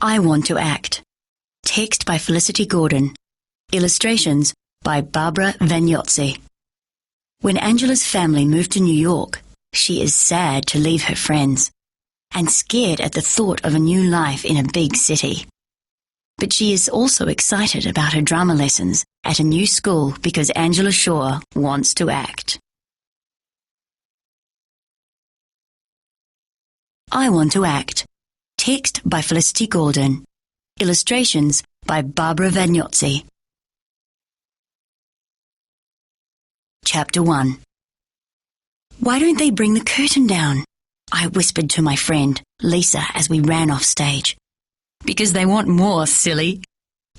I Want to Act. Text by Felicity Gordon. Illustrations by Barbara Vagnozzi. When Angela's family moved to New York, she is sad to leave her friends and scared at the thought of a new life in a big city. But she is also excited about her drama lessons at a new school because Angela Shaw wants to act. I Want to Act. Text by Felicity Gordon. Illustrations by Barbara Vagnozzi. Chapter 1. Why don't they bring the curtain down? I whispered to my friend, Lisa, as we ran off stage. Because they want more, silly.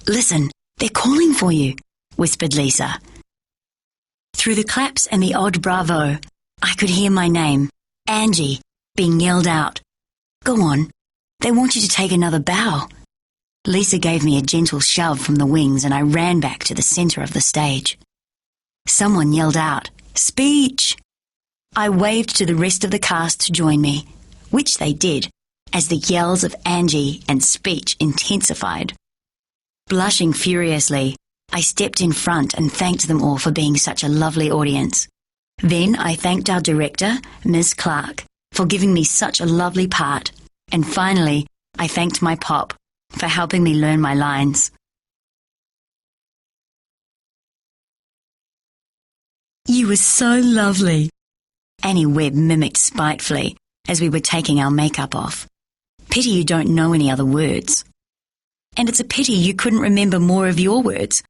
Listen, they're calling for you, whispered Lisa. Through the claps and the odd bravo, I could hear my name, Angie, being yelled out. Go on, they want you to take another bow. Lisa gave me a gentle shove from the wings and I ran back to the centre of the stage. Someone yelled out, Speech! I waved to the rest of the cast to join me, which they did, as the yells of Angie and speech intensified. Blushing furiously, I stepped in front and thanked them all for being such a lovely audience. Then I thanked our director, Ms. Clark, for giving me such a lovely part, and finally I thanked my pop for helping me learn my lines. You were so lovely, Annie Webb mimicked spitefully as we were taking our makeup off. Pity you don't know any other words. And it's a pity you couldn't remember more of your words.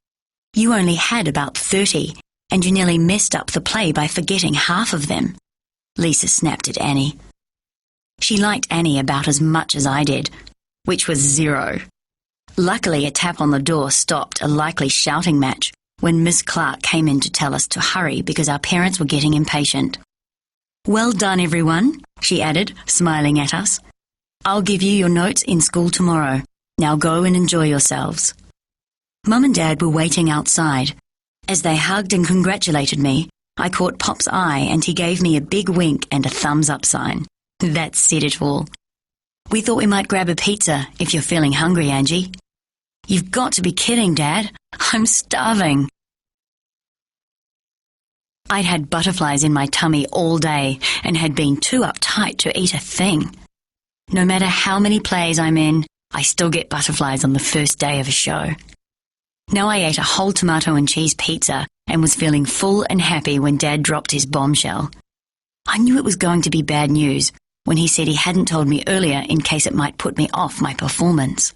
You only had about 30, and you nearly messed up the play by forgetting half of them. Lisa snapped at Annie. She liked Annie about as much as I did, which was 0. Luckily, a tap on the door stopped a likely shouting match when Miss Clark came in to tell us to hurry because our parents were getting impatient. Well done, everyone, she added, smiling at us. I'll give you your notes in school tomorrow. Now go and enjoy yourselves. Mum and Dad were waiting outside. As they hugged and congratulated me, I caught Pop's eye and he gave me a big wink and a thumbs-up sign. That said it all. We thought we might grab a pizza if you're feeling hungry, Angie. You've got to be kidding, Dad. I'm starving. I'd had butterflies in my tummy all day and had been too uptight to eat a thing. No matter how many plays I'm in, I still get butterflies on the first day of a show. Now I ate a whole tomato and cheese pizza and was feeling full and happy when Dad dropped his bombshell. I knew it was going to be bad news when he said he hadn't told me earlier in case it might put me off my performance.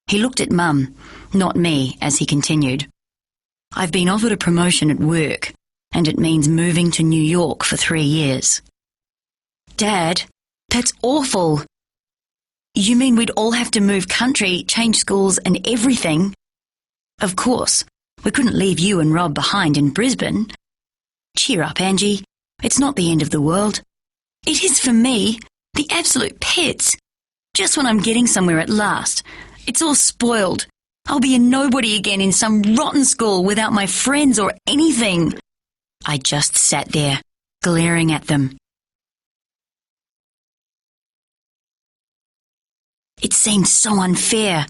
He looked at Mum, not me, as he continued. I've been offered a promotion at work, and it means moving to New York for 3 years. Dad, that's awful. You mean we'd all have to move country, change schools and everything? Of course, we couldn't leave you and Rob behind in Brisbane. Cheer up, Angie. It's not the end of the world. It is for me, the absolute pits. Just when I'm getting somewhere at last. It's all spoiled. I'll be a nobody again in some rotten school without my friends or anything. I just sat there, glaring at them. It seemed so unfair.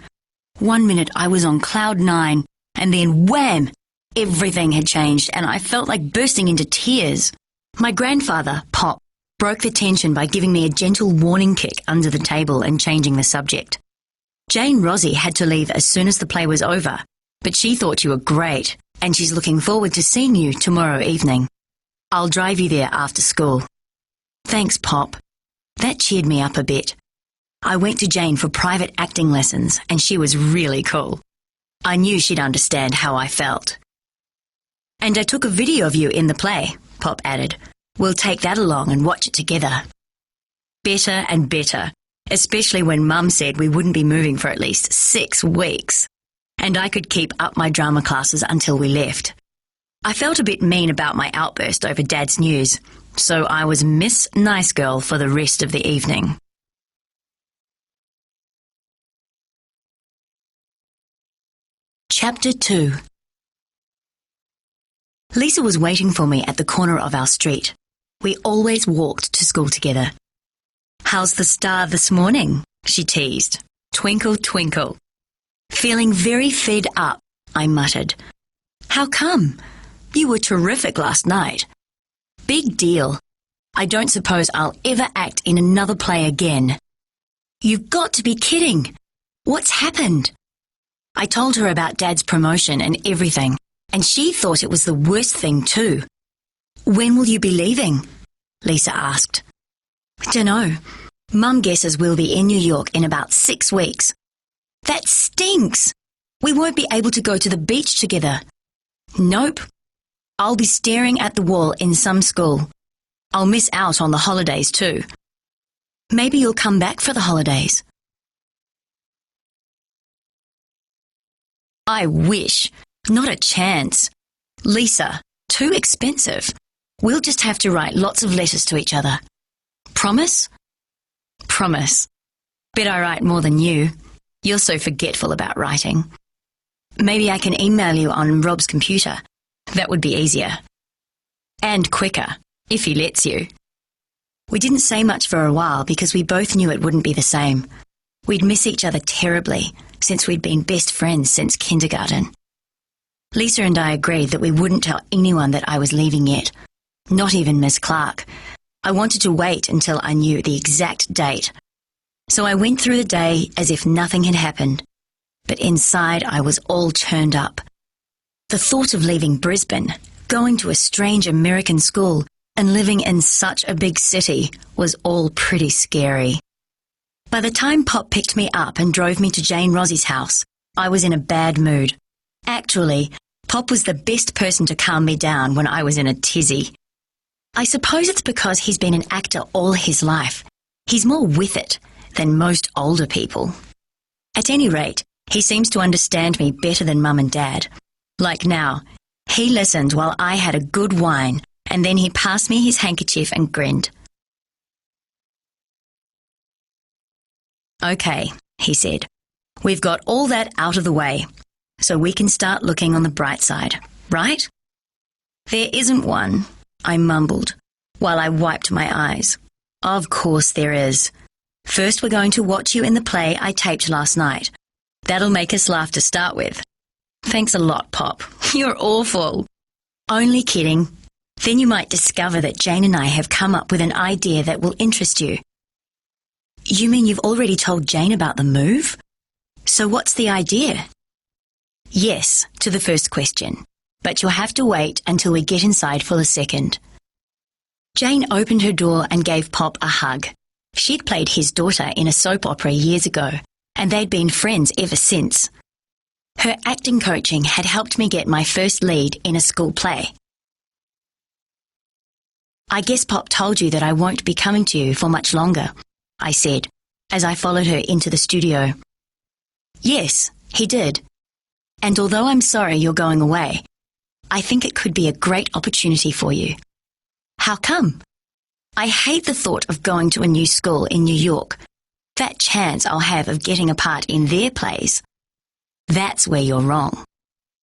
1 minute I was on cloud 9, and then wham! Everything had changed, and I felt like bursting into tears. My grandfather, Pop, broke the tension by giving me a gentle warning kick under the table and changing the subject. Jane Rossi had to leave as soon as the play was over, but she thought you were great, and she's looking forward to seeing you tomorrow evening. I'll drive you there after school. Thanks, Pop. That cheered me up a bit. I went to Jane for private acting lessons, and she was really cool. I knew she'd understand how I felt. And I took a video of you in the play, Pop added. We'll take that along and watch it together. Better and better, especially when Mum said we wouldn't be moving for at least 6 weeks. And I could keep up my drama classes until we left. I felt a bit mean about my outburst over Dad's news, so I was Miss Nice Girl for the rest of the evening. Chapter 2. Lisa was waiting for me at the corner of our street. We always walked to school together. How's the star this morning? She teased. Twinkle, twinkle. Feeling very fed up, I muttered. How come? You were terrific last night. Big deal. I don't suppose I'll ever act in another play again. You've got to be kidding. What's happened? I told her about Dad's promotion and everything, and she thought it was the worst thing too. When will you be leaving? Lisa asked. Dunno. Mum guesses we'll be in New York in about 6 weeks. That stinks! We won't be able to go to the beach together. Nope. I'll be staring at the wall in some school. I'll miss out on the holidays too. Maybe you'll come back for the holidays. I wish. Not a chance. Lisa, too expensive. We'll just have to write lots of letters to each other. Promise? Promise. Bet I write more than you. You're so forgetful about writing. Maybe I can email you on Rob's computer. That would be easier. And quicker, if he lets you. We didn't say much for a while because we both knew it wouldn't be the same. We'd miss each other terribly since we'd been best friends since kindergarten. Lisa and I agreed that we wouldn't tell anyone that I was leaving yet, not even Miss Clark. I wanted to wait until I knew the exact date. So I went through the day as if nothing had happened, but inside I was all churned up. The thought of leaving Brisbane, going to a strange American school, and living in such a big city was all pretty scary. By the time Pop picked me up and drove me to Jane Rossie's house, I was in a bad mood. Actually, Pop was the best person to calm me down when I was in a tizzy. I suppose it's because he's been an actor all his life. He's more with it than most older people. At any rate, he seems to understand me better than Mum and Dad. Like now, he listened while I had a good whine, and then he passed me his handkerchief and grinned. Okay, he said, we've got all that out of the way, so we can start looking on the bright side, right? There isn't one, I mumbled, while I wiped my eyes. Of course there is. First we're going to watch you in the play I taped last night. That'll make us laugh to start with. Thanks a lot, Pop. You're awful. Only kidding. Then you might discover that Jane and I have come up with an idea that will interest you. You mean you've already told Jane about the move? So what's the idea? Yes, to the first question, but you'll have to wait until we get inside for the second. Jane opened her door and gave Pop a hug. She'd played his daughter in a soap opera years ago, and they'd been friends ever since. Her acting coaching had helped me get my first lead in a school play. I guess Pop told you that I won't be coming to you for much longer, I said, as I followed her into the studio. Yes, he did. And although I'm sorry you're going away, I think it could be a great opportunity for you. How come? I hate the thought of going to a new school in New York. That chance I'll have of getting a part in their plays. That's where you're wrong.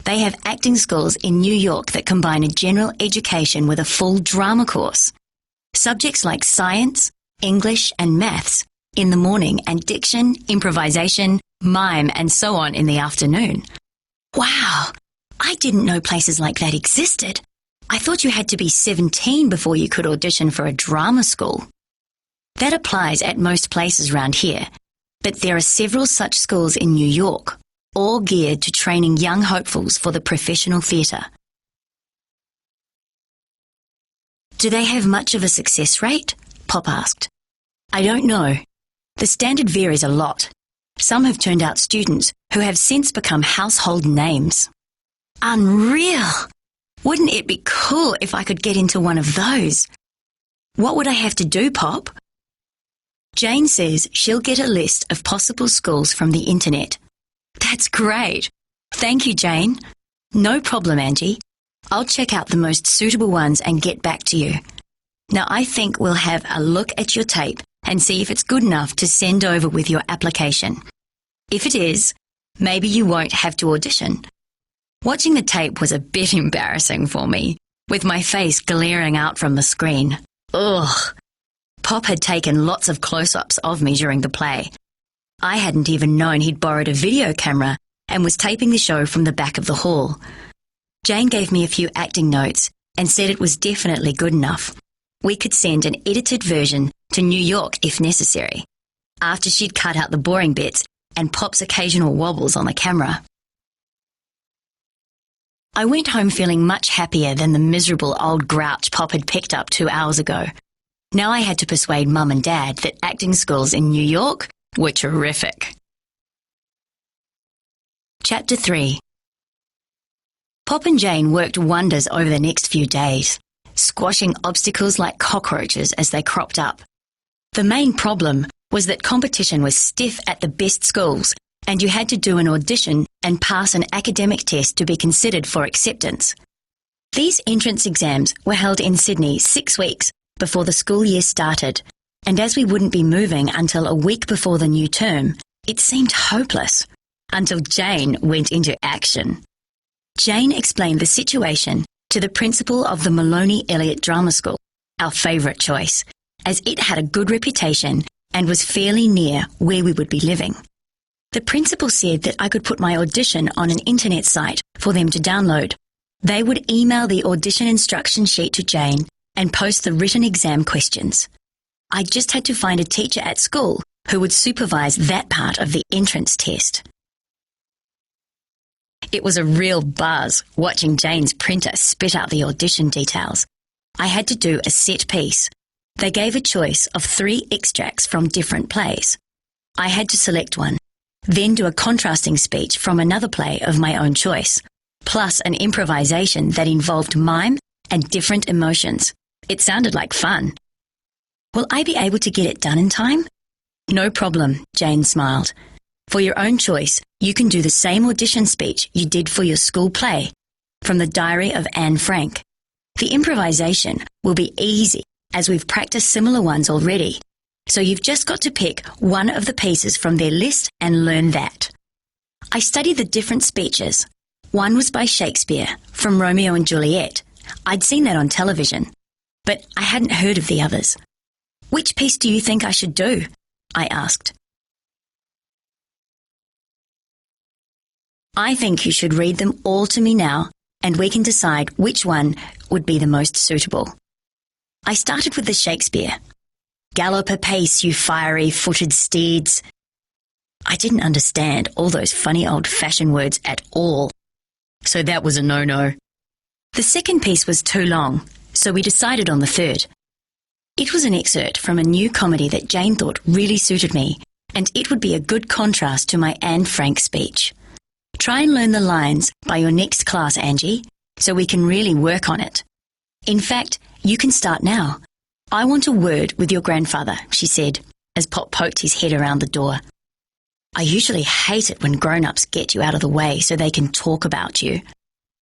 They have acting schools in New York that combine a general education with a full drama course. Subjects like science, English and maths in the morning and diction, improvisation, mime and so on in the afternoon. Wow! I didn't know places like that existed. I thought you had to be 17 before you could audition for a drama school. That applies at most places around here, but there are several such schools in New York, all geared to training young hopefuls for the professional theatre. Do they have much of a success rate? Pop asked. I don't know. The standard varies a lot. Some have turned out students who have since become household names. Unreal! Wouldn't it be cool if I could get into one of those? What would I have to do, Pop? Jane says she'll get a list of possible schools from the internet. That's great. Thank you, Jane. No problem, Angie. I'll check out the most suitable ones and get back to you. Now I think we'll have a look at your tape and see if it's good enough to send over with your application. If it is, maybe you won't have to audition. Watching the tape was a bit embarrassing for me, with my face glaring out from the screen. Ugh. Pop had taken lots of close-ups of me during the play. I hadn't even known he'd borrowed a video camera and was taping the show from the back of the hall. Jane gave me a few acting notes and said it was definitely good enough. We could send an edited version to New York if necessary, after she'd cut out the boring bits and Pop's occasional wobbles on the camera. I went home feeling much happier than the miserable old grouch Pop had picked up 2 hours ago. Now I had to persuade Mum and Dad that acting schools in New York were terrific. Chapter 3. Pop and Jane worked wonders over the next few days, squashing obstacles like cockroaches as they cropped up. The main problem was that competition was stiff at the best schools, and you had to do an audition and pass an academic test to be considered for acceptance. These entrance exams were held in Sydney 6 weeks before the school year started, and as we wouldn't be moving until a week before the new term, it seemed hopeless, until Jane went into action. Jane explained the situation to the principal of the Maloney Elliott Drama School, our favourite choice, as it had a good reputation and was fairly near where we would be living. The principal said that I could put my audition on an internet site for them to download. They would email the audition instruction sheet to Jane and post the written exam questions. I just had to find a teacher at school who would supervise that part of the entrance test. It was a real buzz watching Jane's printer spit out the audition details. I had to do a set piece. They gave a choice of 3 extracts from different plays. I had to select one, then do a contrasting speech from another play of my own choice, plus an improvisation that involved mime and different emotions. It sounded like fun. Will I be able to get it done in time? No problem, Jane smiled. For your own choice, you can do the same audition speech you did for your school play, from the Diary of Anne Frank. The improvisation will be easy, as we've practiced similar ones already, so you've just got to pick one of the pieces from their list and learn that. I studied the different speeches. One was by Shakespeare, from Romeo and Juliet. I'd seen that on television, but I hadn't heard of the others. Which piece do you think I should do? I asked. I think you should read them all to me now, and we can decide which one would be the most suitable. I started with the Shakespeare. Gallop apace, you fiery-footed steeds. I didn't understand all those funny old-fashioned words at all, so that was a no-no. The second piece was too long, so we decided on the third. It was an excerpt from a new comedy that Jane thought really suited me, and it would be a good contrast to my Anne Frank speech. Try and learn the lines by your next class, Angie, so we can really work on it. In fact, you can start now. I want a word with your grandfather, she said, as Pop poked his head around the door. I usually hate it when grown-ups get you out of the way so they can talk about you.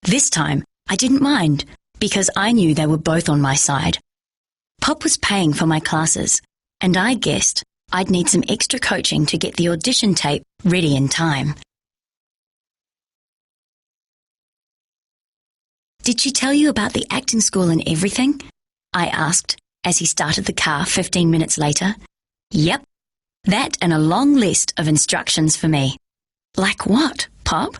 This time, I didn't mind, because I knew they were both on my side. Pop was paying for my classes, and I guessed I'd need some extra coaching to get the audition tape ready in time. Did she tell you about the acting school and everything? I asked as he started the car 15 minutes later. Yep, that and a long list of instructions for me. Like what, Pop?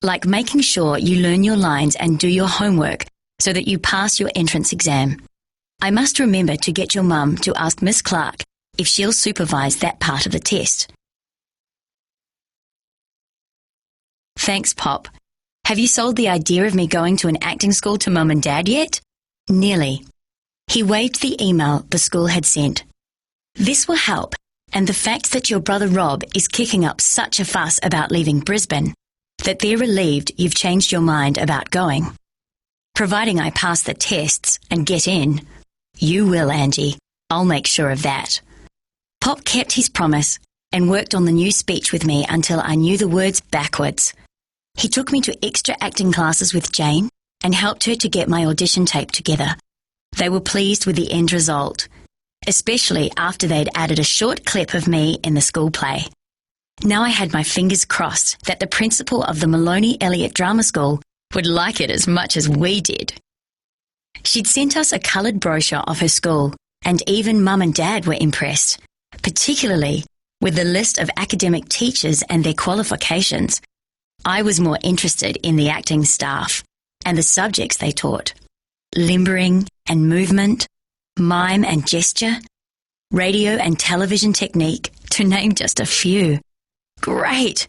Like making sure you learn your lines and do your homework so that you pass your entrance exam. I must remember to get your mum to ask Miss Clark if she'll supervise that part of the test. Thanks, Pop. Have you sold the idea of me going to an acting school to Mum and Dad yet? Nearly. He waved the email the school had sent. This will help, and the fact that your brother Rob is kicking up such a fuss about leaving Brisbane, that they're relieved you've changed your mind about going. Providing I pass the tests and get in. You will, Angie. I'll make sure of that. Pop kept his promise and worked on the new speech with me until I knew the words backwards. He took me to extra acting classes with Jane and helped her to get my audition tape together. They were pleased with the end result, especially after they'd added a short clip of me in the school play. Now I had my fingers crossed that the principal of the Maloney Elliott Drama School would like it as much as we did. She'd sent us a coloured brochure of her school, and even Mum and Dad were impressed, particularly with a list of academic teachers and their qualifications. I was more interested in the acting staff and the subjects they taught. Limbering and movement, mime and gesture, radio and television technique, to name just a few. Great!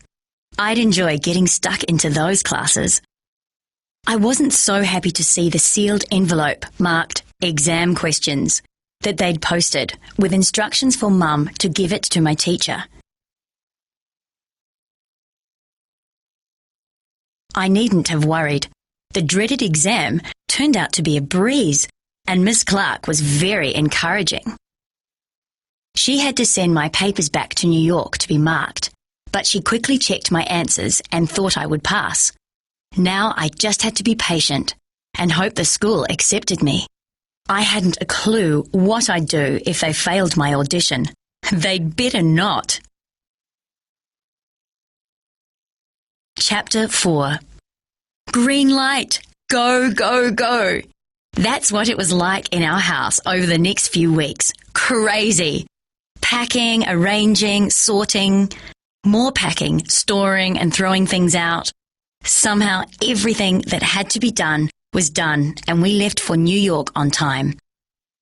I'd enjoy getting stuck into those classes. I wasn't so happy to see the sealed envelope marked exam questions that they'd posted with instructions for Mum to give it to my teacher. I needn't have worried. The dreaded exam turned out to be a breeze, and Miss Clark was very encouraging. She had to send my papers back to New York to be marked, but she quickly checked my answers and thought I would pass. Now I just had to be patient and hope the school accepted me. I hadn't a clue what I'd do if they failed my audition. They'd better not. Chapter 4. Green light! Go, go, go! That's what it was like in our house over the next few weeks. Crazy! Packing, arranging, sorting, more packing, storing and throwing things out. Somehow everything that had to be done was done, and we left for New York on time.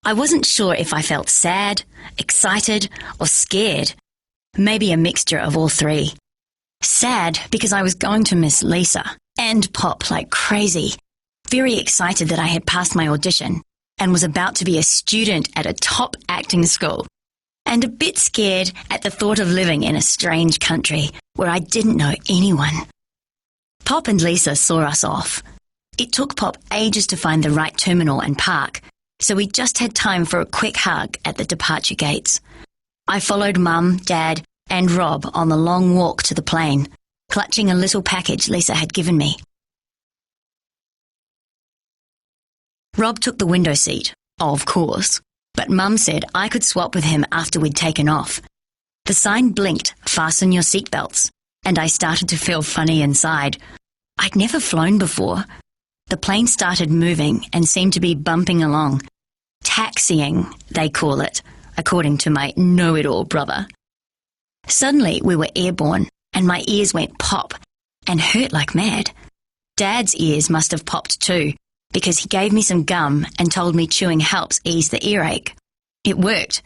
I wasn't sure if I felt sad, excited or scared. Maybe a mixture of all three. Sad because I was going to miss Lisa and Pop like crazy. Very excited that I had passed my audition and was about to be a student at a top acting school. And a bit scared at the thought of living in a strange country where I didn't know anyone. Pop and Lisa saw us off. It took Pop ages to find the right terminal and park, so we just had time for a quick hug at the departure gates. I followed Mum, Dad and Rob on the long walk to the plane, clutching a little package Lisa had given me. Rob took the window seat, of course, but Mum said I could swap with him after we'd taken off. The sign blinked, "Fasten your seatbelts," and I started to feel funny inside. I'd never flown before. The plane started moving and seemed to be bumping along. Taxiing, they call it, according to my know-it-all brother. Suddenly we were airborne and my ears went pop and hurt like mad. Dad's ears must have popped too, because he gave me some gum and told me chewing helps ease the earache. It worked,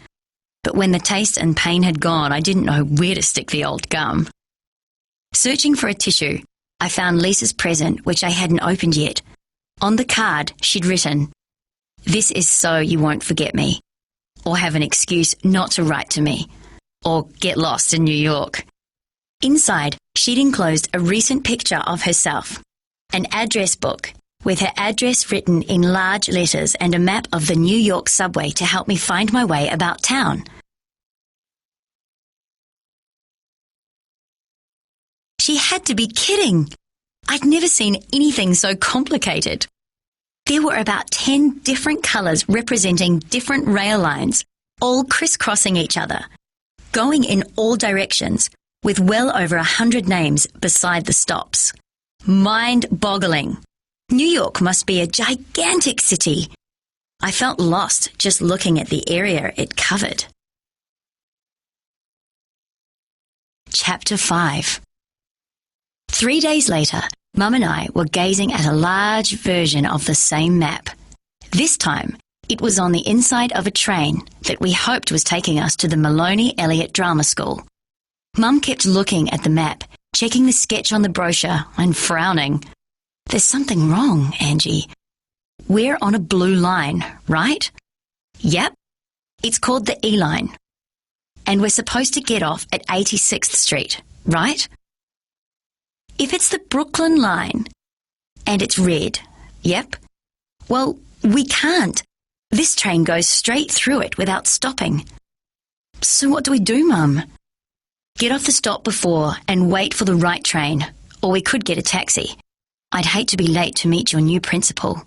but when the taste and pain had gone, I didn't know where to stick the old gum. Searching for a tissue, I found Lisa's present, which I hadn't opened yet. On the card, she'd written, "This is so you won't forget me, or have an excuse not to write to me, or get lost in New York." Inside, she'd enclosed a recent picture of herself, an address book with her address written in large letters and a map of the New York subway to help me find my way about town. She had to be kidding. I'd never seen anything so complicated. There were about 10 different colours representing different rail lines, all crisscrossing each other, going in all directions, with well over 100 names beside the stops. Mind-boggling. New York must be a gigantic city. I felt lost just looking at the area it covered. Chapter 5. 3 days later, Mum and I were gazing at a large version of the same map. This time, it was on the inside of a train that we hoped was taking us to the Maloney Elliott Drama School. Mum kept looking at the map, checking the sketch on the brochure and frowning. "There's something wrong, Angie. We're on a blue line, right?" "Yep. It's called the E line. And we're supposed to get off at 86th Street, right?" "If it's the Brooklyn line and it's red, yep. Well, we can't. This train goes straight through it without stopping." "So what do we do, Mum?" "Get off the stop before and wait for the right train, or we could get a taxi. I'd hate to be late to meet your new principal."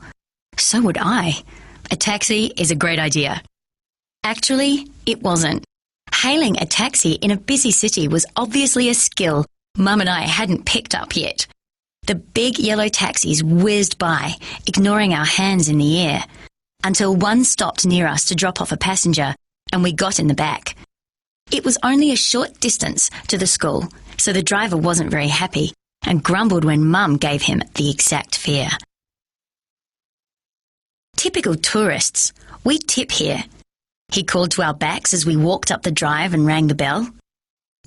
"So would I. A taxi is a great idea." Actually, it wasn't. Hailing a taxi in a busy city was obviously a skill Mum and I hadn't picked up yet. The big yellow taxis whizzed by, ignoring our hands in the air, until one stopped near us to drop off a passenger, and we got in the back. It was only a short distance to the school, so the driver wasn't very happy and grumbled when Mum gave him the exact fare. Typical tourists, we tip here. He called to our backs as we walked up the drive and rang the bell.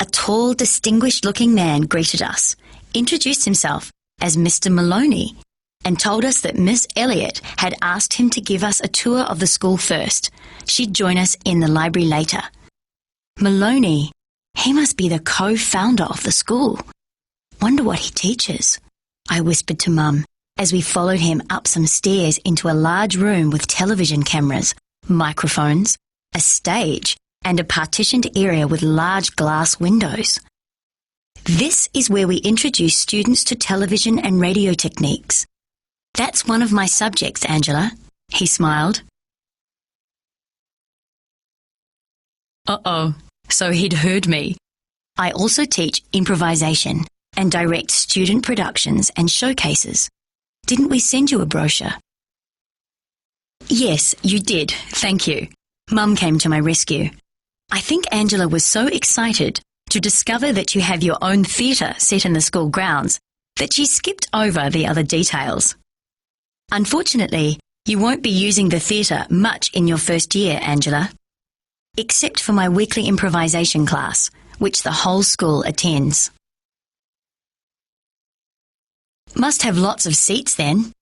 A tall, distinguished-looking man greeted us, introduced himself as Mr. Maloney, and told us that Miss Elliot had asked him to give us a tour of the school first. She'd join us in the library later. Maloney, he must be the co-founder of the school. Wonder what he teaches, I whispered to Mum as we followed him up some stairs into a large room with television cameras, microphones, a stage, and a partitioned area with large glass windows. This is where we introduce students to television and radio techniques. That's one of my subjects, Angela, he smiled. Uh-oh, so he'd heard me. I also teach improvisation and direct student productions and showcases. Didn't we send you a brochure? Yes, you did, thank you. Mum came to my rescue. I think Angela was so excited to discover that you have your own theatre set in the school grounds that she skipped over the other details. Unfortunately, you won't be using the theatre much in your first year, Angela, except for my weekly improvisation class, which the whole school attends. Must have lots of seats then.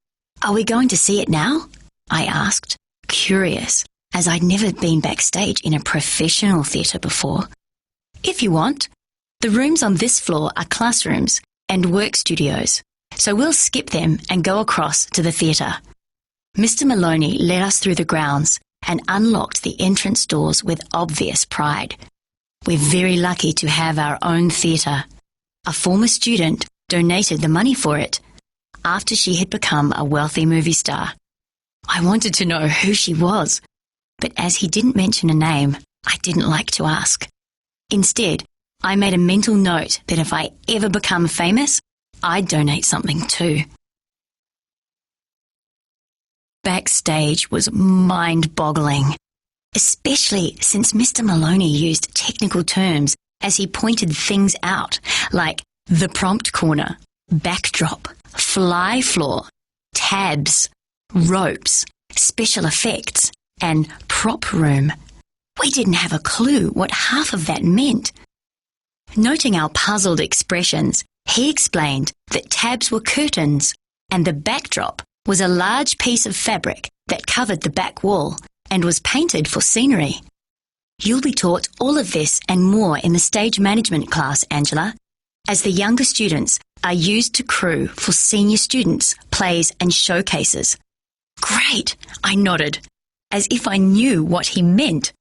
Are we going to see it now? I asked, curious, as I'd never been backstage in a professional theatre before. If you want. The rooms on this floor are classrooms and work studios, so we'll skip them and go across to the theatre. Mr. Maloney led us through the grounds and unlocked the entrance doors with obvious pride. We're very lucky to have our own theatre. A former student donated the money for it after she had become a wealthy movie star. I wanted to know who she was, but as he didn't mention a name, I didn't like to ask. Instead, I made a mental note that if I ever become famous, I'd donate something too. Backstage was mind-boggling, especially since Mr. Maloney used technical terms as he pointed things out, like the prompt corner, backdrop, fly floor, tabs, ropes, special effects, and prop room. We didn't have a clue what half of that meant. Noting our puzzled expressions, he explained that tabs were curtains and the backdrop was a large piece of fabric that covered the back wall and was painted for scenery. You'll be taught all of this and more in the stage management class, Angela, as the younger students are used to crew for senior students, plays and showcases. Great, I nodded, as if I knew what he meant.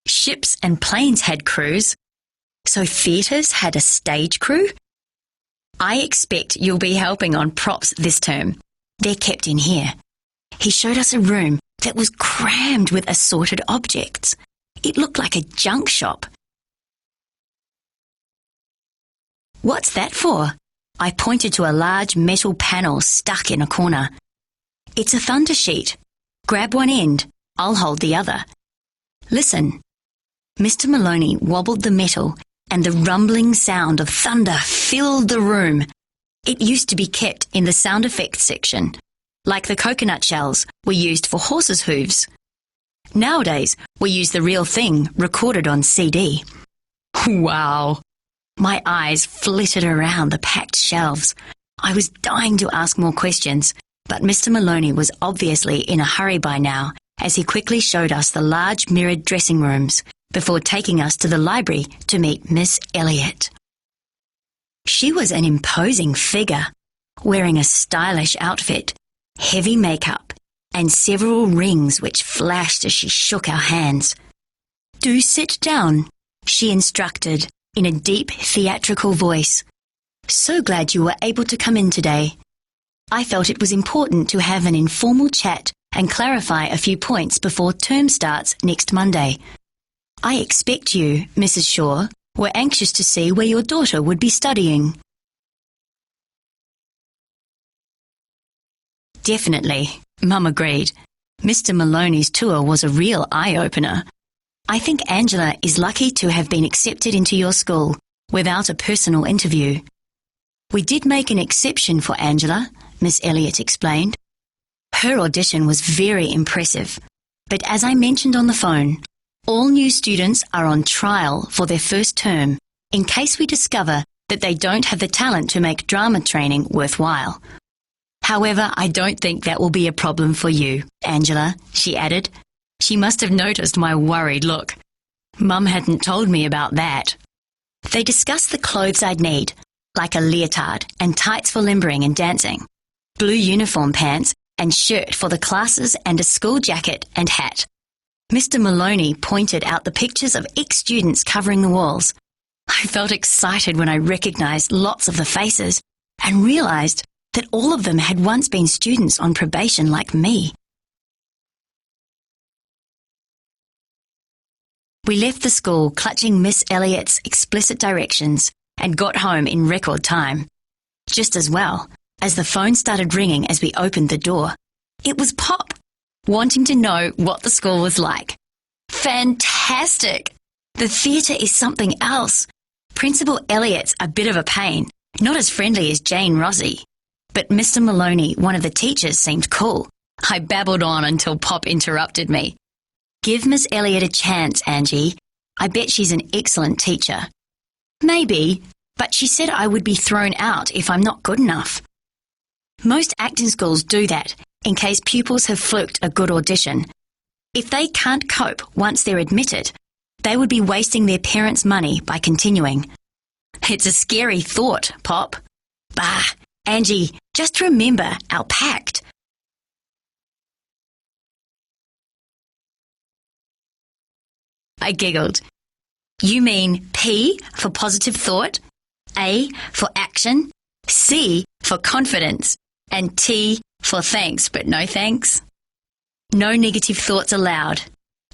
Ships and planes had crews, so theatres had a stage crew? I expect you'll be helping on props this term. They're kept in here. He showed us a room that was crammed with assorted objects. It looked like a junk shop. What's that for? I pointed to a large metal panel stuck in a corner. It's a thunder sheet. Grab one end. I'll hold the other. Listen. Mr. Maloney wobbled the metal and the rumbling sound of thunder filled the room. It used to be kept in the sound effects section, like the coconut shells were used for horses' hooves. Nowadays, we use the real thing recorded on CD. Wow! My eyes flitted around the packed shelves. I was dying to ask more questions, but Mr. Maloney was obviously in a hurry by now, as he quickly showed us the large mirrored dressing rooms before taking us to the library to meet Miss Elliot. She was an imposing figure, wearing a stylish outfit, heavy makeup, and several rings which flashed as she shook our hands. "Do sit down," she instructed in a deep theatrical voice. "So glad you were able to come in today. I felt it was important to have an informal chat and clarify a few points before term starts next Monday. I expect you, Mrs. Shaw, were anxious to see where your daughter would be studying." Definitely, Mum agreed. Mr. Maloney's tour was a real eye-opener. I think Angela is lucky to have been accepted into your school without a personal interview. We did make an exception for Angela, Miss Elliott explained. Her audition was very impressive, but as I mentioned on the phone, all new students are on trial for their first term in case we discover that they don't have the talent to make drama training worthwhile. However, I don't think that will be a problem for you, Angela, she added. She must have noticed my worried look. Mum hadn't told me about that. They discussed the clothes I'd need, like a leotard and tights for limbering and dancing, blue uniform pants and shirt for the classes and a school jacket and hat. Mr. Maloney pointed out the pictures of ex-students covering the walls. I felt excited when I recognised lots of the faces and realised that all of them had once been students on probation like me. We left the school clutching Miss Elliott's explicit directions and got home in record time. Just as well, as the phone started ringing as we opened the door. It was Pop, wanting to know what the school was like. Fantastic! The theatre is something else. Principal Elliott's a bit of a pain, not as friendly as Jane Rossi. But Mr. Maloney, one of the teachers, seemed cool. I babbled on until Pop interrupted me. Give Miss Elliott a chance, Angie. I bet she's an excellent teacher. Maybe, but she said I would be thrown out if I'm not good enough. Most acting schools do that in case pupils have fluked a good audition. If they can't cope once they're admitted, they would be wasting their parents' money by continuing. It's a scary thought, Pop. Bah, Angie, just remember our pact. I giggled. You mean P for positive thought, A for action, C for confidence, and T for thanks but no thanks? No negative thoughts allowed.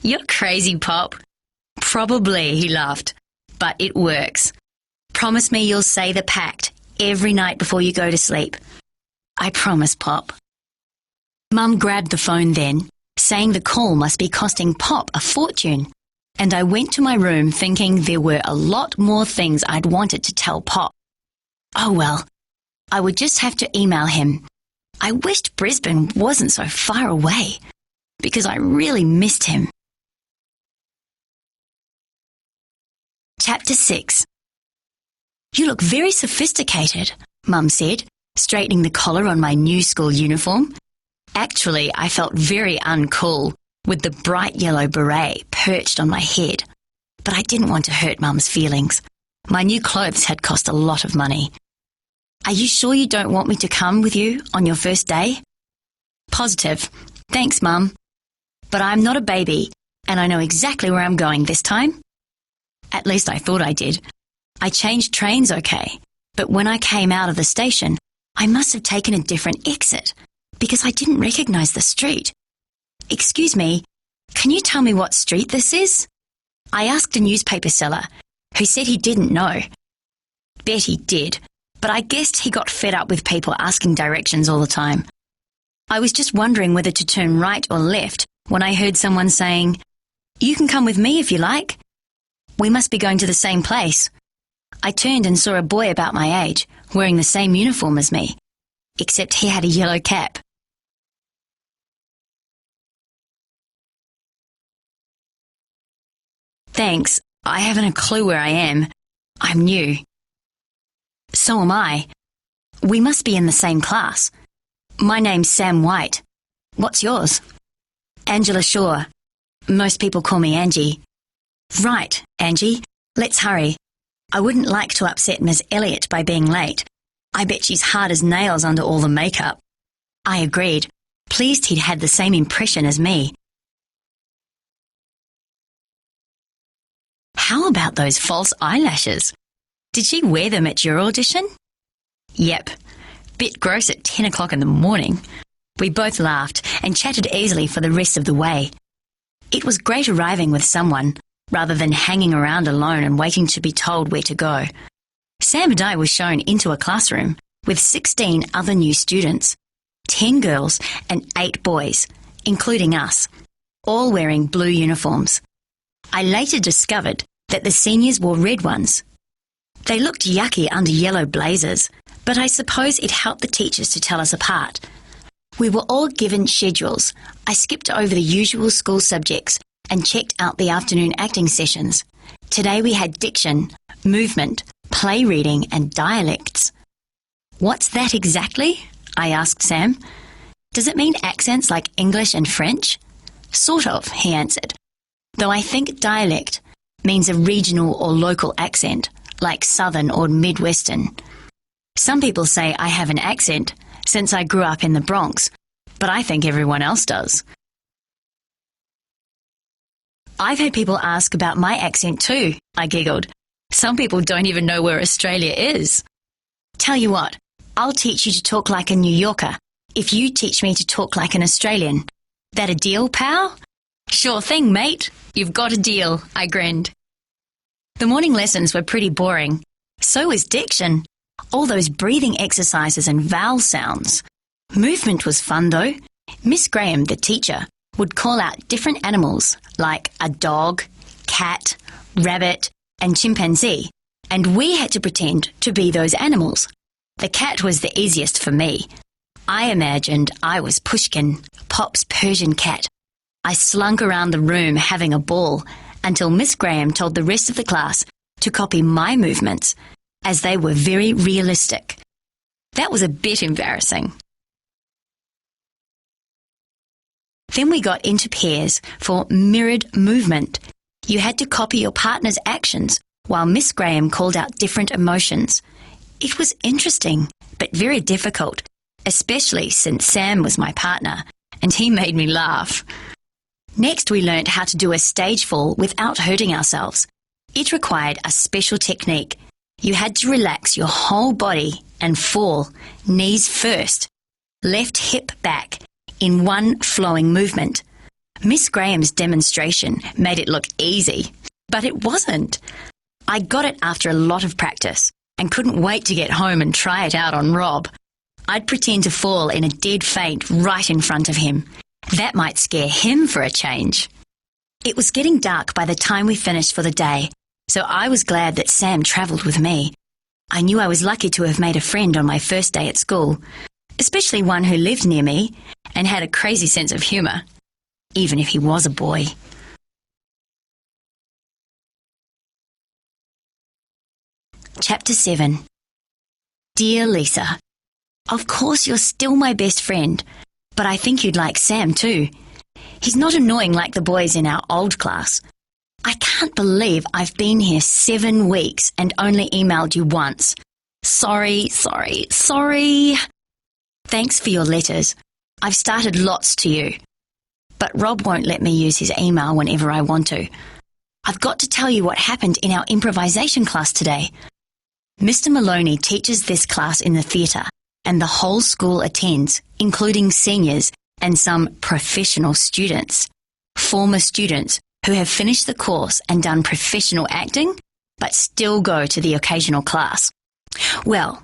You're crazy, Pop. Probably, he laughed, but it works. Promise me you'll say the pact every night before you go to sleep. I promise, Pop. Mum grabbed the phone then, saying the call must be costing Pop a fortune, and I went to my room thinking there were a lot more things I'd wanted to tell Pop. Oh well, I would just have to email him. I wished Brisbane wasn't so far away, because I really missed him. Chapter 6. You look very sophisticated, Mum said, straightening the collar on my new school uniform. Actually, I felt very uncool with the bright yellow beret perched on my head. But I didn't want to hurt Mum's feelings. My new clothes had cost a lot of money. Are you sure you don't want me to come with you on your first day? Positive. Thanks, Mum. But I'm not a baby, and I know exactly where I'm going this time. At least I thought I did. I changed trains okay, but when I came out of the station, I must have taken a different exit because I didn't recognise the street. Excuse me, can you tell me what street this is? I asked a newspaper seller, who said he didn't know. Bet he did, but I guessed he got fed up with people asking directions all the time. I was just wondering whether to turn right or left when I heard someone saying, "You can come with me if you like. We must be going to the same place." I turned and saw a boy about my age, wearing the same uniform as me, except he had a yellow cap. Thanks, I haven't a clue where I am. I'm new. So am I. We must be in the same class. My name's Sam White. What's yours? Angela Shaw. Most people call me Angie. Right, Angie, let's hurry. I wouldn't like to upset Miss Elliott by being late. I bet she's hard as nails under all the makeup. I agreed, pleased he'd had the same impression as me. How about those false eyelashes? Did she wear them at your audition? Yep. Bit gross at 10 o'clock in the morning. We both laughed and chatted easily for the rest of the way. It was great arriving with someone, rather than hanging around alone and waiting to be told where to go. Sam and I were shown into a classroom with 16 other new students, 10 girls and 8 boys, including us, all wearing blue uniforms. I later discovered that the seniors wore red ones. They looked yucky under yellow blazers, but I suppose it helped the teachers to tell us apart. We were all given schedules. I skipped over the usual school subjects and checked out the afternoon acting sessions. Today we had diction, movement, play reading and dialects. "What's that exactly?" I asked Sam. "Does it mean accents like English and French?" "Sort of," he answered, though I think dialect means a regional or local accent, like Southern or Midwestern. Some people say I have an accent since I grew up in the Bronx, but I think everyone else does. "I've had people ask about my accent too," I giggled. "Some people don't even know where Australia is." "Tell you what, I'll teach you to talk like a New Yorker if you teach me to talk like an Australian. That a deal, pal?" "Sure thing, mate. You've got a deal," I grinned. The morning lessons were pretty boring. So was diction. All those breathing exercises and vowel sounds. Movement was fun though. Miss Graham, the teacher, would call out different animals like a dog, cat, rabbit and chimpanzee, and we had to pretend to be those animals. The cat was the easiest for me. I imagined I was Pushkin, Pop's Persian cat. I slunk around the room having a ball until Miss Graham told the rest of the class to copy my movements, as they were very realistic. That was a bit embarrassing. Then we got into pairs for mirrored movement. You had to copy your partner's actions while Miss Graham called out different emotions. It was interesting, but very difficult, especially since Sam was my partner, and he made me laugh. Next, we learnt how to do a stage fall without hurting ourselves. It required a special technique. You had to relax your whole body and fall, knees first, left hip back, in one flowing movement. Miss Graham's demonstration made it look easy, but it wasn't. I got it after a lot of practice and couldn't wait to get home and try it out on Rob. I'd pretend to fall in a dead faint right in front of him. That might scare him for a change. It was getting dark by the time we finished for the day, so I was glad that Sam travelled with me. I knew I was lucky to have made a friend on my first day at school, especially one who lived near me and had a crazy sense of humour, even if he was a boy. Chapter 7. Dear Lisa, of course you're still my best friend, but I think you'd like Sam too. He's not annoying like the boys in our old class. I can't believe I've been here 7 weeks and only emailed you once. Sorry. Thanks for your letters. I've started lots to you. But Rob won't let me use his email whenever I want to. I've got to tell you what happened in our improvisation class today. Mr. Maloney teaches this class in the theatre, and the whole school attends, including seniors and some professional students. Former students who have finished the course and done professional acting, but still go to the occasional class. Well,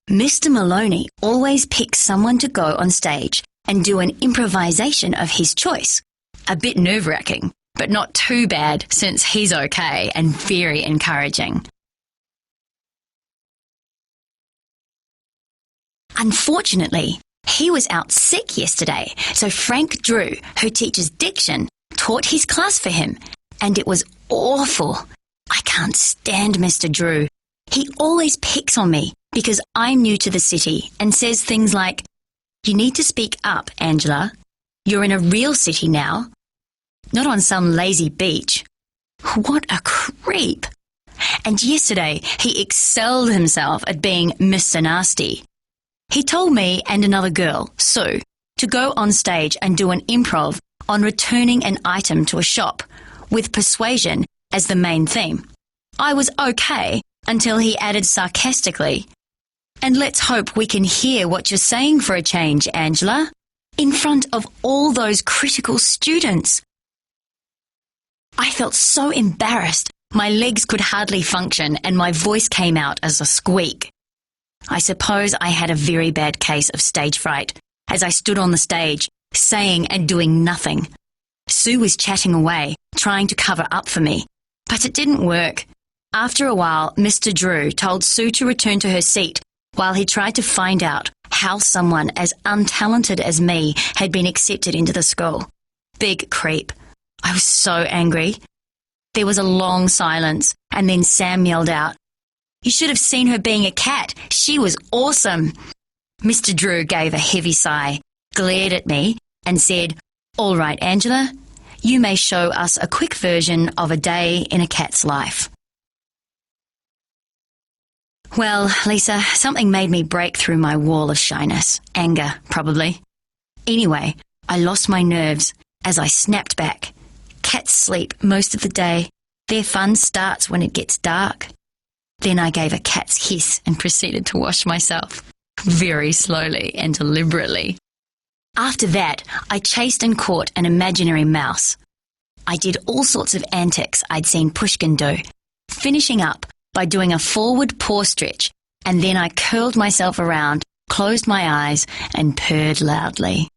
Mr. Maloney always picks someone to go on stage and do an improvisation of his choice. A bit nerve-wracking, but not too bad since he's okay and very encouraging. Unfortunately, he was out sick yesterday, so Frank Drew, who teaches diction, taught his class for him, and it was awful. I can't stand Mr. Drew. He always picks on me because I'm new to the city and says things like, "You need to speak up, Angela. You're in a real city now, not on some lazy beach." What a creep. And yesterday he excelled himself at being Mr. Nasty. He told me and another girl, Sue, to go on stage and do an improv on returning an item to a shop, with persuasion as the main theme. I was okay until he added sarcastically, "And let's hope we can hear what you're saying for a change, Angela," in front of all those critical students. I felt so embarrassed, my legs could hardly function and my voice came out as a squeak. I suppose I had a very bad case of stage fright as I stood on the stage, saying and doing nothing. Sue was chatting away, trying to cover up for me, but it didn't work. After a while, Mr. Drew told Sue to return to her seat while he tried to find out how someone as untalented as me had been accepted into the school. Big creep. I was so angry. There was a long silence, and then Sam yelled out, "You should have seen her being a cat. She was awesome." Mr. Drew gave a heavy sigh, glared at me, and said, "All right, Angela, you may show us a quick version of a day in a cat's life." Well, Lisa, something made me break through my wall of shyness. Anger, probably. Anyway, I lost my nerves as I snapped back. Cats sleep most of the day. Their fun starts when it gets dark. Then I gave a cat's hiss and proceeded to wash myself, very slowly and deliberately. After that, I chased and caught an imaginary mouse. I did all sorts of antics I'd seen Pushkin do, finishing up by doing a forward paw stretch, and then I curled myself around, closed my eyes, and purred loudly.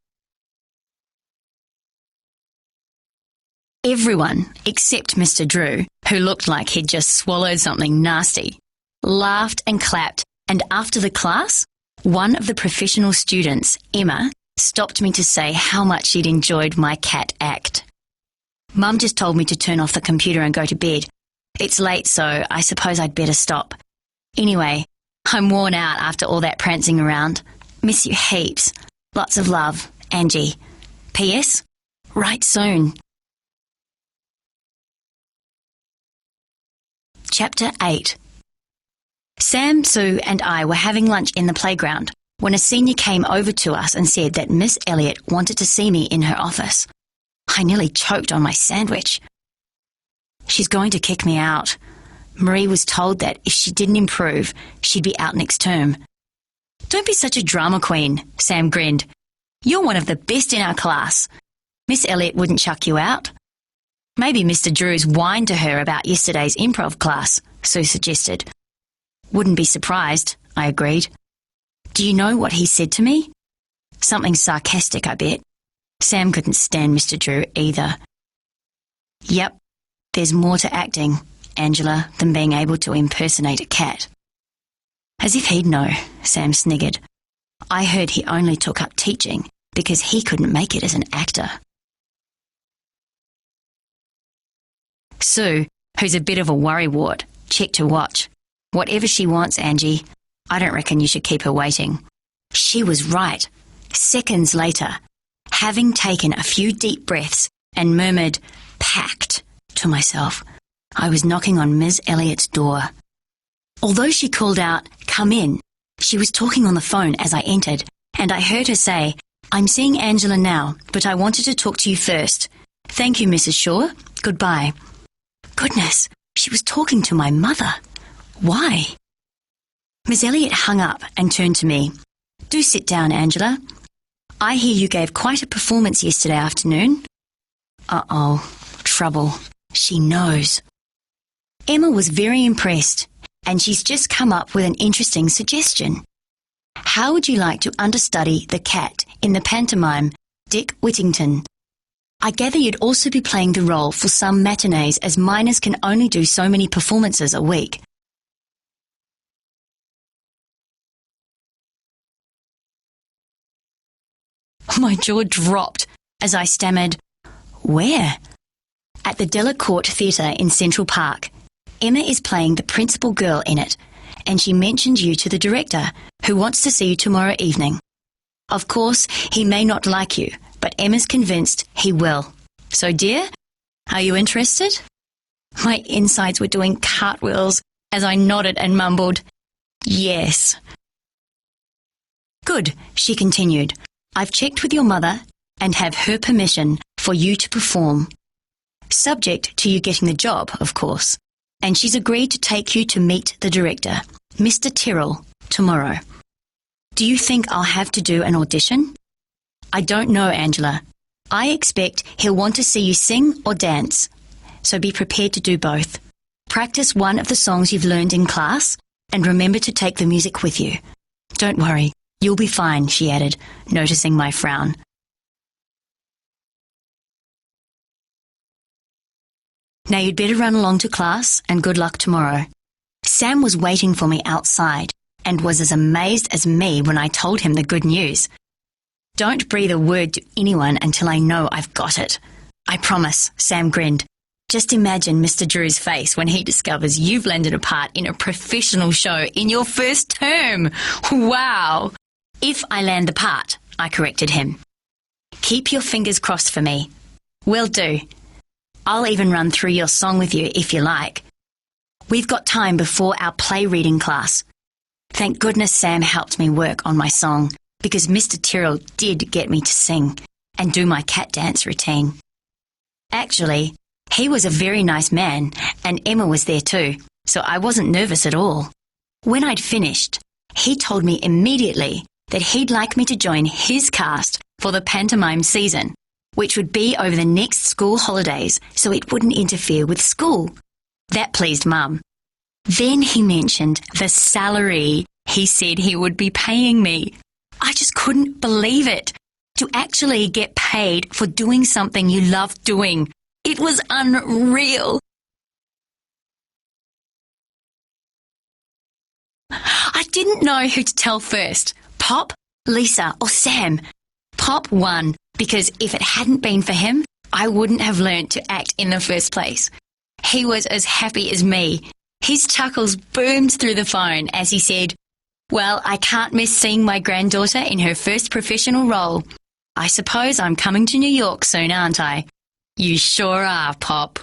Everyone, except Mr. Drew, who looked like he'd just swallowed something nasty, laughed and clapped, and after the class, one of the professional students, Emma, stopped me to say how much she'd enjoyed my cat act. Mum just told me to turn off the computer and go to bed. It's late, so I suppose I'd better stop. Anyway, I'm worn out after all that prancing around. Miss you heaps. Lots of love, Angie. P.S. Write soon. Chapter 8. Sam, Sue and I were having lunch in the playground when a senior came over to us and said that Miss Elliot wanted to see me in her office. I nearly choked on my sandwich. She's going to kick me out. Marie was told that if she didn't improve, she'd be out next term. Don't be such a drama queen, Sam grinned. You're one of the best in our class. Miss Elliot wouldn't chuck you out. Maybe Mr. Drew's whined to her about yesterday's improv class, Sue suggested. Wouldn't be surprised, I agreed. Do you know what he said to me? Something sarcastic, I bet. Sam couldn't stand Mr. Drew either. Yep, there's more to acting, Angela, than being able to impersonate a cat. As if he'd know, Sam sniggered. I heard he only took up teaching because he couldn't make it as an actor. Sue, who's a bit of a worrywart, checked her watch. Whatever she wants, Angie. I don't reckon you should keep her waiting. She was right. Seconds later, having taken a few deep breaths and murmured, "packed," to myself, I was knocking on Miss Elliot's door. Although she called out, "Come in," she was talking on the phone as I entered, and I heard her say, "I'm seeing Angela now, but I wanted to talk to you first. Thank you, Mrs. Shaw. Goodbye." Goodness, she was talking to my mother. Why? Miss Elliot hung up and turned to me. "Do sit down, Angela. I hear you gave quite a performance yesterday afternoon." Uh-oh, trouble. She knows. Emma was very impressed, and she's just come up with an interesting suggestion. How would you like to understudy the cat in the pantomime Dick Whittington? I gather you'd also be playing the role for some matinees, as minors can only do so many performances a week. My jaw dropped as I stammered, "Where?" At the Delacorte Theatre in Central Park. Emma is playing the principal girl in it, and she mentioned you to the director, who wants to see you tomorrow evening. Of course, he may not like you, but Emma's convinced he will. So, dear, are you interested? My insides were doing cartwheels as I nodded and mumbled, "Yes." "Good," she continued. "I've checked with your mother and have her permission for you to perform. Subject to you getting the job, of course. And she's agreed to take you to meet the director, Mr. Tyrrell, tomorrow. Do you think I'll have to do an audition?" "I don't know, Angela. I expect he'll want to see you sing or dance. So be prepared to do both. Practice one of the songs you've learned in class and remember to take the music with you. Don't worry, you'll be fine," she added, noticing my frown. Now you'd better run along to class and good luck tomorrow. Sam was waiting for me outside and was as amazed as me when I told him the good news. Don't breathe a word to anyone until I know I've got it. I promise, Sam grinned. Just imagine Mr. Drew's face when he discovers you've landed a part in a professional show in your first term. Wow! If I land the part, I corrected him. Keep your fingers crossed for me. Will do. I'll even run through your song with you if you like. We've got time before our play reading class. Thank goodness Sam helped me work on my song, because Mr. Tyrrell did get me to sing and do my cat dance routine. Actually, he was a very nice man, and Emma was there too, so I wasn't nervous at all. When I'd finished, he told me immediately that he'd like me to join his cast for the pantomime season, which would be over the next school holidays, so it wouldn't interfere with school. That pleased Mum. Then he mentioned the salary he said he would be paying me. I just couldn't believe it. To actually get paid for doing something you love doing. It was unreal. I didn't know who to tell first, Pop, Lisa or Sam. Pop won, because if it hadn't been for him, I wouldn't have learnt to act in the first place. He was as happy as me. His chuckles boomed through the phone as he said, "Well, I can't miss seeing my granddaughter in her first professional role. I suppose I'm coming to New York soon, aren't I?" "You sure are, Pop."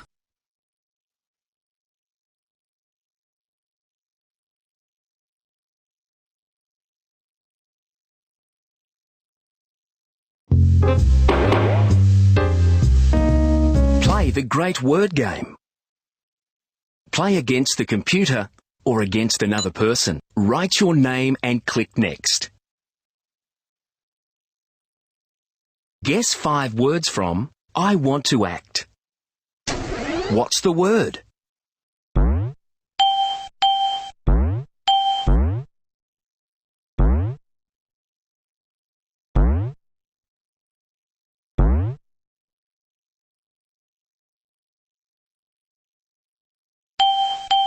Play the great word game. Play against the computer or against another person. Write your name and click Next. Guess 5 words from I want to act. What's the word?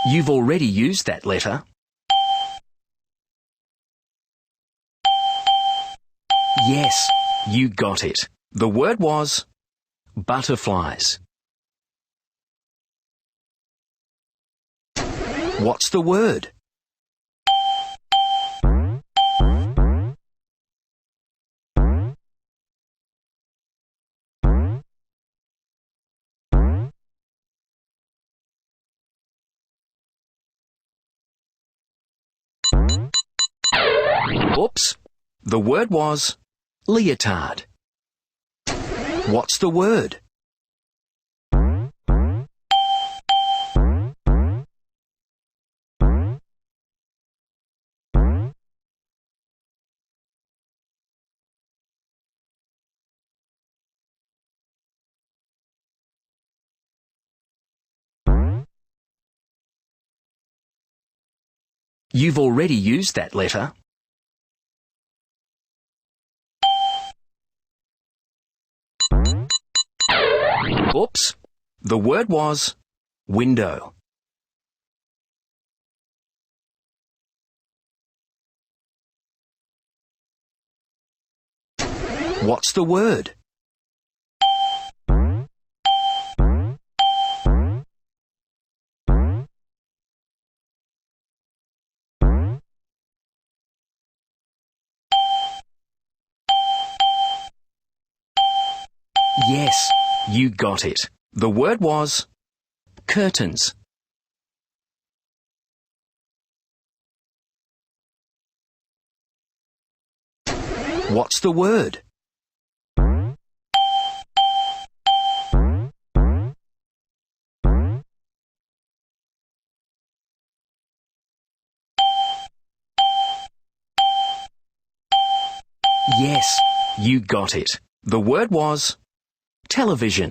You've already used that letter. Yes, you got it. The word was butterflies. What's the word? Oops. The word was leotard. What's the word? You've already used that letter. Oops. The word was window. What's the word? Yes, you got it. The word was curtains. What's the word? Yes, you got it. The word was television.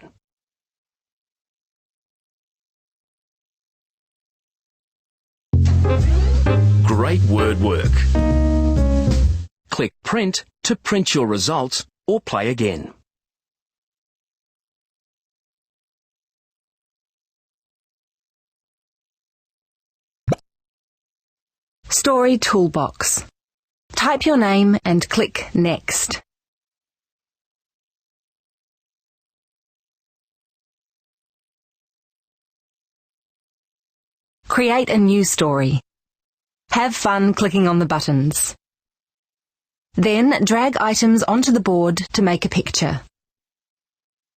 Great word work. Click Print to print your results or play again. Story Toolbox. Type your name and click Next. Create a new story. Have fun clicking on the buttons. Then drag items onto the board to make a picture.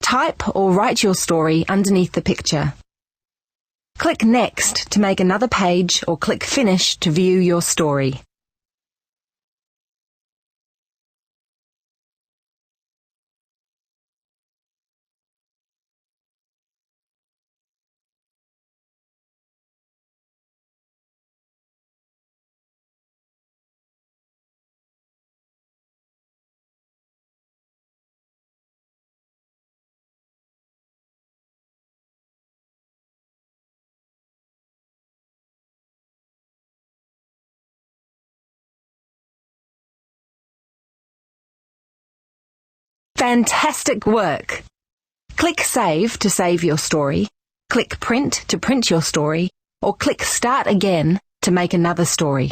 Type or write your story underneath the picture. Click Next to make another page or click Finish to view your story. Fantastic work! Click Save to save your story, click Print to print your story, or click Start Again to make another story.